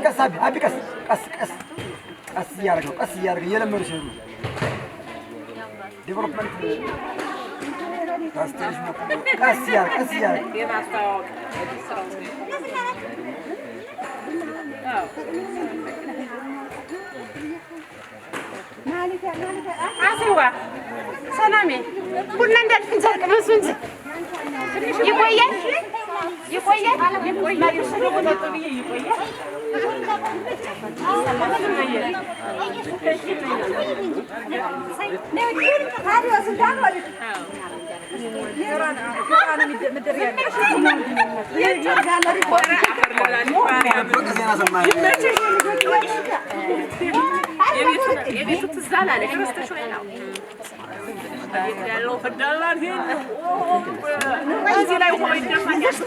ቀስ አቢ ቀስ እያደረገ እየለመዱሽ ነው ዴቨሎፕመንት ቀስ እያደረገ አሲዋ ሰላሜ ቡና እንዳልፍን ሰርቅ ነው እንጂ ይቆያል የቤቱ ትዝ አላለሽ ረስተሽ ወይ ነው ያለው ፈዳላን እዚህ ላይ ሆይ ደማኛሽ